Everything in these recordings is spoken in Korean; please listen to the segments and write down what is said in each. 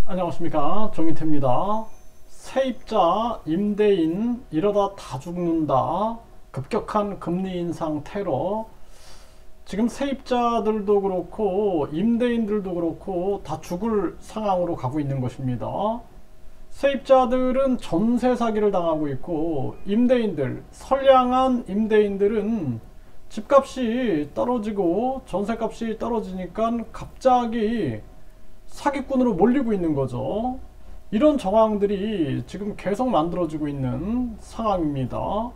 안녕하십니까, 정인태입니다. 세입자, 임대인 이러다 다 죽는다. 급격한 금리 인상 테러. 지금 세입자들도 그렇고 임대인들도 그렇고 다 죽을 상황으로 가고 있는 것입니다. 세입자들은 전세 사기를 당하고 있고, 임대인들, 선량한 임대인들은 집값이 떨어지고 전세값이 떨어지니까 갑자기 사기꾼으로 몰리고 있는 거죠. 이런 정황들이 지금 계속 만들어지고 있는 상황입니다.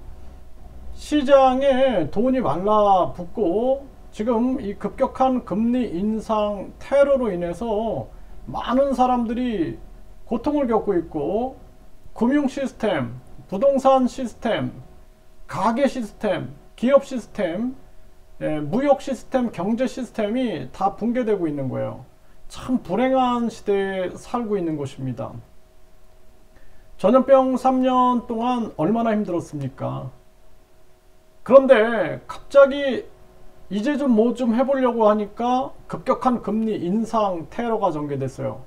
시장에 돈이 말라붙고 지금 이 급격한 금리 인상 테러로 인해서 많은 사람들이 고통을 겪고 있고, 금융 시스템, 부동산 시스템, 가계 시스템, 기업 시스템, 무역 시스템, 경제 시스템이 다 붕괴되고 있는 거예요. 참 불행한 시대에 살고 있는 것입니다. 전염병 3년 동안 얼마나 힘들었습니까? 그런데 갑자기 이제 좀 뭐 좀 해보려고 하니까 급격한 금리 인상 테러가 전개됐어요.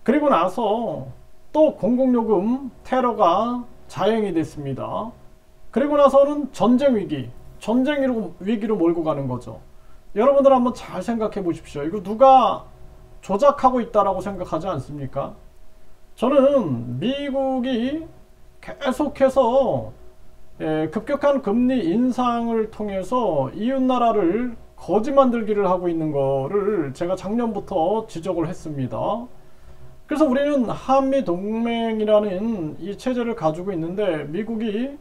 그리고 나서 또 공공요금 테러가 자행이 됐습니다. 그리고 나서는 전쟁 위기로 몰고 가는 거죠. 여러분들 한번 잘 생각해 보십시오. 이거 누가 조작하고 있다라고 생각하지 않습니까? 저는 미국이 계속해서 급격한 금리 인상을 통해서 이웃나라를 거지 만들기를 하고 있는 거를 제가 작년부터 지적을 했습니다. 그래서 우리는 한미동맹이라는 이 체제를 가지고 있는데, 미국이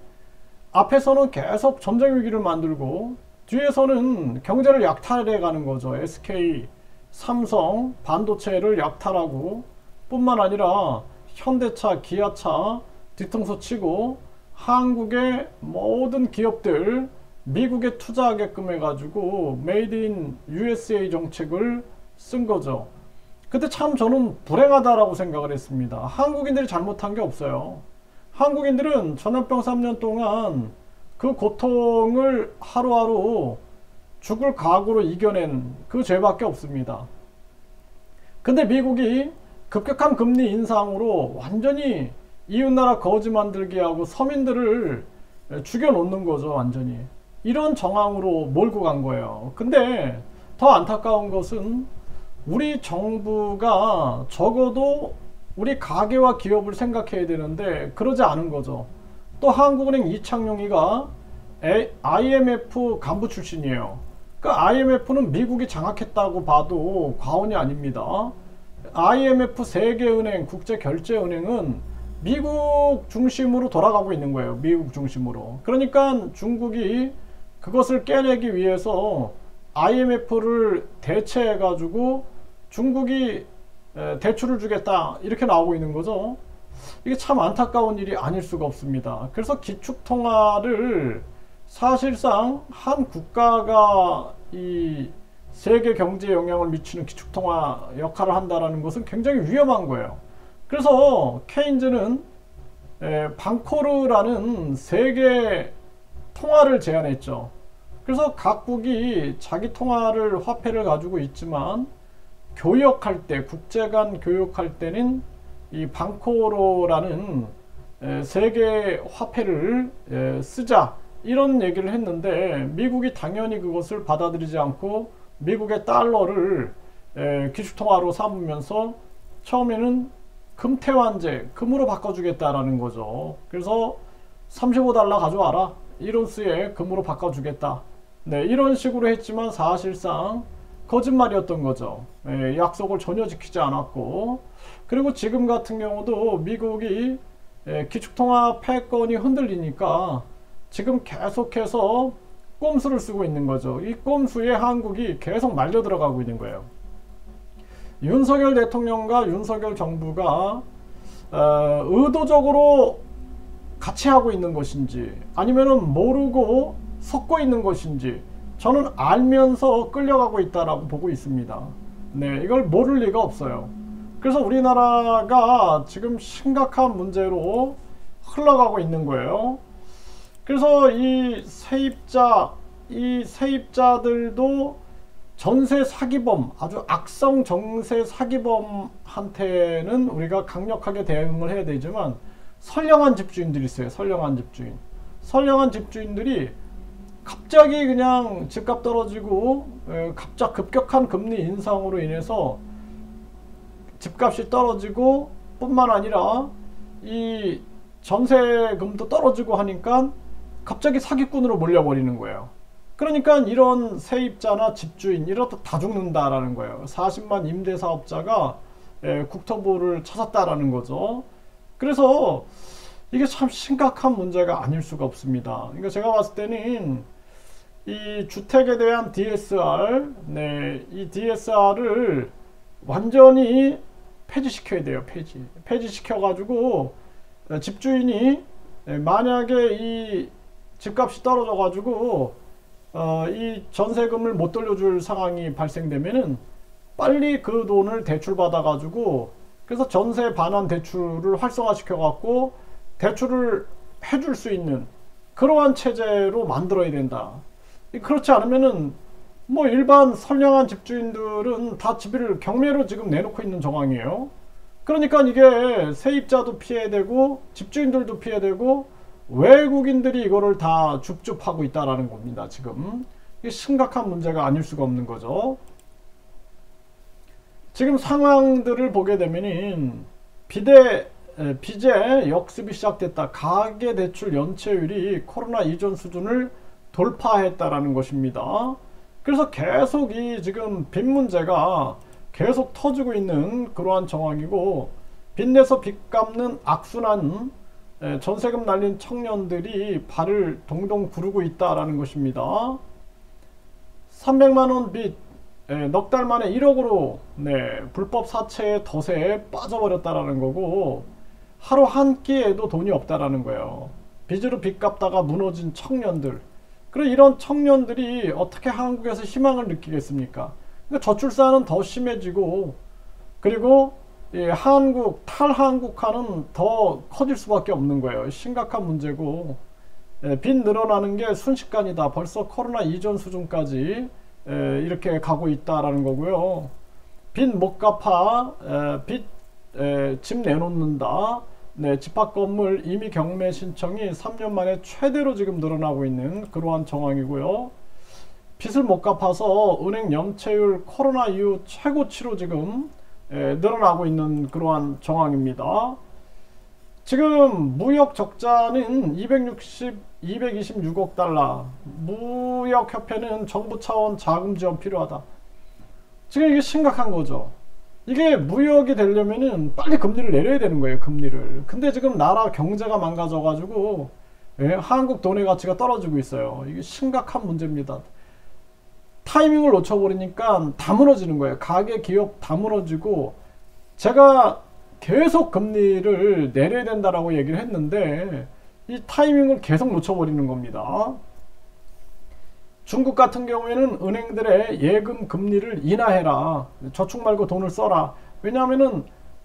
앞에서는 계속 전쟁 위기를 만들고 뒤에서는 경제를 약탈해 가는 거죠. SK, 삼성, 반도체를 약탈하고 뿐만 아니라 현대차, 기아차 뒤통수 치고 한국의 모든 기업들 미국에 투자하게끔 해가지고 메이드 인 USA 정책을 쓴 거죠. 그때 참 저는 불행하다라고 생각을 했습니다. 한국인들이 잘못한 게 없어요. 한국인들은 전염병 3년 동안 그 고통을 하루하루 죽을 각오로 이겨낸 그 죄밖에 없습니다. 근데 미국이 급격한 금리 인상으로 완전히 이웃나라 거지 만들게 하고 서민들을 죽여놓는 거죠. 완전히 이런 정황으로 몰고 간 거예요. 근데 더 안타까운 것은 우리 정부가 적어도 우리 가게와 기업을 생각해야 되는데 그러지 않은 거죠. 또 한국은행 이창용이가 IMF 간부 출신이에요. 그러니까 IMF는 미국이 장악했다고 봐도 과언이 아닙니다. IMF 세계은행, 국제결제은행은 미국 중심으로 돌아가고 있는 거예요. 미국 중심으로. 그러니까 중국이 그것을 깨내기 위해서 IMF를 대체해가지고 중국이 대출을 주겠다 이렇게 나오고 있는 거죠. 이게 참 안타까운 일이 아닐 수가 없습니다. 그래서 기축통화를 사실상 한 국가가 이 세계 경제에 영향을 미치는 기축통화 역할을 한다는 것은 굉장히 위험한 거예요. 그래서 케인즈는 방코르라는 세계 통화를 제안했죠. 그래서 각국이 자기 통화를, 화폐를 가지고 있지만 교역할 때, 국제 간 교역할 때는 이 방코르라는 세계 화폐를 쓰자 이런 얘기를 했는데, 미국이 당연히 그것을 받아들이지 않고 미국의 달러를 기축통화로 삼으면서 처음에는 금태환제, 금으로 바꿔주겠다라는 거죠. 그래서 35달러 가져와라, 1온스에 금으로 바꿔주겠다. 네, 이런 식으로 했지만 사실상 거짓말이었던 거죠. 약속을 전혀 지키지 않았고, 그리고 지금 같은 경우도 미국이 기축통화 패권이 흔들리니까 지금 계속해서 꼼수를 쓰고 있는 거죠. 이 꼼수에 한국이 계속 말려 들어가고 있는 거예요. 윤석열 대통령과 윤석열 정부가 의도적으로 같이 하고 있는 것인지 아니면은 모르고 섞고 있는 것인지 저는 알면서 끌려가고 있다라고 보고 있습니다. 네, 이걸 모를 리가 없어요. 그래서 우리나라가 지금 심각한 문제로 흘러가고 있는 거예요. 그래서 이 세입자들도 전세 사기범, 아주 악성 전세 사기범한테는 우리가 강력하게 대응을 해야 되지만, 선량한 집주인들이 있어요. 선량한 집주인. 선량한 집주인들이 갑자기 그냥 집값 떨어지고 급격한 금리 인상으로 인해서 집값이 떨어지고 뿐만 아니라 이 전세금도 떨어지고 하니까 갑자기 사기꾼으로 몰려버리는 거예요. 그러니까 이런 세입자나 집주인 이렇다 다 죽는다라는 거예요. 40만 임대사업자가 국토부를 찾았다라는 거죠. 그래서 이게 참 심각한 문제가 아닐 수가 없습니다. 그러니까 제가 봤을 때는 이 주택에 대한 DSR, 이 DSR을 완전히 폐지시켜야 돼요. 폐지시켜가지고 집주인이 만약에 이 집값이 떨어져가지고 이 전세금을 못 돌려줄 상황이 발생되면은 빨리 그 돈을 대출받아가지고 그래서 전세 반환 대출을 활성화시켜갖고 대출을 해줄 수 있는 그러한 체제로 만들어야 된다. 그렇지 않으면은 뭐 일반 선량한 집주인들은 다 집을 경매로 지금 내놓고 있는 정황이에요. 그러니까 이게 세입자도 피해되고 집주인들도 피해되고 외국인들이 이거를 다 줍줍하고 있다라는 겁니다. 지금 이게 심각한 문제가 아닐 수가 없는 거죠. 지금 상황들을 보게 되면은 빚의 역습이 시작됐다. 가계대출 연체율이 코로나 이전 수준을 돌파했다라는 것입니다. 그래서 계속 이 지금 빚 문제가 계속 터지고 있는 그러한 정황이고, 빚내서 빚 갚는 악순환, 전세금 날린 청년들이 발을 동동 구르고 있다라는 것입니다. 300만원 빚 넉 달 만에 1억으로 불법 사채의 덫에 빠져버렸다라는 거고, 하루 한 끼에도 돈이 없다라는 거예요. 빚으로 빚 갚다가 무너진 청년들. 그리고 이런 청년들이 어떻게 한국에서 희망을 느끼겠습니까? 그러니까 저출산은 더 심해지고, 그리고 탈한국화는 더 커질 수밖에 없는 거예요. 심각한 문제고, 빚 늘어나는 게 순식간이다. 벌써 코로나 이전 수준까지 이렇게 가고 있다라는 거고요. 빚 못 갚아 집 내놓는다. 집합건물 임의 경매 신청이 3년 만에 최대로 지금 늘어나고 있는 그러한 정황이고요. 빚을 못 갚아서 은행 연체율 코로나 이후 최고치로 지금 늘어나고 있는 그러한 정황입니다. 지금 무역 적자는 226억 달러. 무역협회는 정부 차원 자금 지원 필요하다. 지금 이게 심각한 거죠. 이게 무역이 되려면은 빨리 금리를 내려야 되는 거예요. 금리를. 근데 지금 나라 경제가 망가져가지고 한국 돈의 가치가 떨어지고 있어요. 이게 심각한 문제입니다. 타이밍을 놓쳐버리니까 다 무너지는 거예요. 가계 기업 다 무너지고, 제가 계속 금리를 내려야 된다라고 얘기를 했는데 이 타이밍을 계속 놓쳐버리는 겁니다. 중국 같은 경우에는 은행들의 예금 금리를 인하해라. 저축 말고 돈을 써라. 왜냐하면은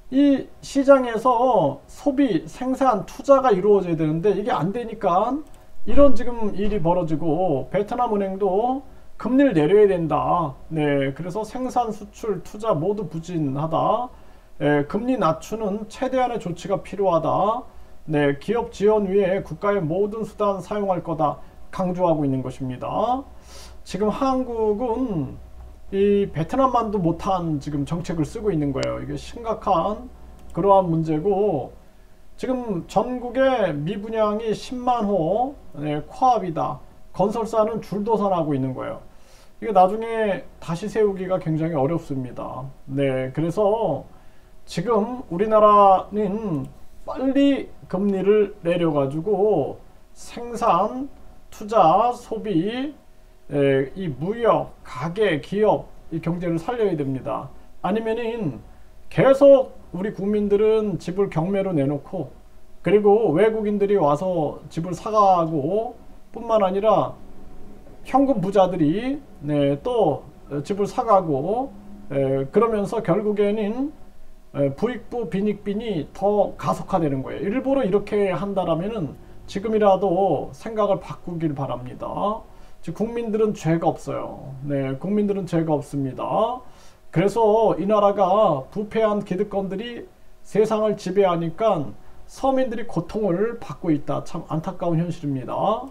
이 시장에서 소비, 생산, 투자가 이루어져야 되는데 이게 안 되니까 이런 지금 일이 벌어지고, 베트남 은행도 금리를 내려야 된다. 그래서 생산, 수출, 투자 모두 부진하다. 금리 낮추는 최대한의 조치가 필요하다. 기업 지원 위에 국가의 모든 수단 사용할 거다. 강조하고 있는 것입니다. 지금 한국은 이 베트남만도 못한 지금 정책을 쓰고 있는 거예요. 이게 심각한 그러한 문제고, 지금 전국에 미분양이 10만 호 코앞이다. 건설사는 줄도산하고 있는 거예요. 이게 나중에 다시 세우기가 굉장히 어렵습니다. 그래서 지금 우리나라는 빨리 금리를 내려가지고 생산, 투자, 소비, 이 무역, 가계, 기업, 이 경제를 살려야 됩니다. 아니면은 계속 우리 국민들은 집을 경매로 내놓고, 그리고 외국인들이 와서 집을 사가고 뿐만 아니라 현금 부자들이 또 집을 사가고, 그러면서 결국에는 부익부 빈익빈이 더 가속화되는 거예요. 일부러 이렇게 한다라면은 지금이라도 생각을 바꾸길 바랍니다. 국민들은 죄가 없어요. 네, 국민들은 죄가 없습니다. 그래서 이 나라가 부패한 기득권들이 세상을 지배하니까 서민들이 고통을 받고 있다. 참 안타까운 현실입니다.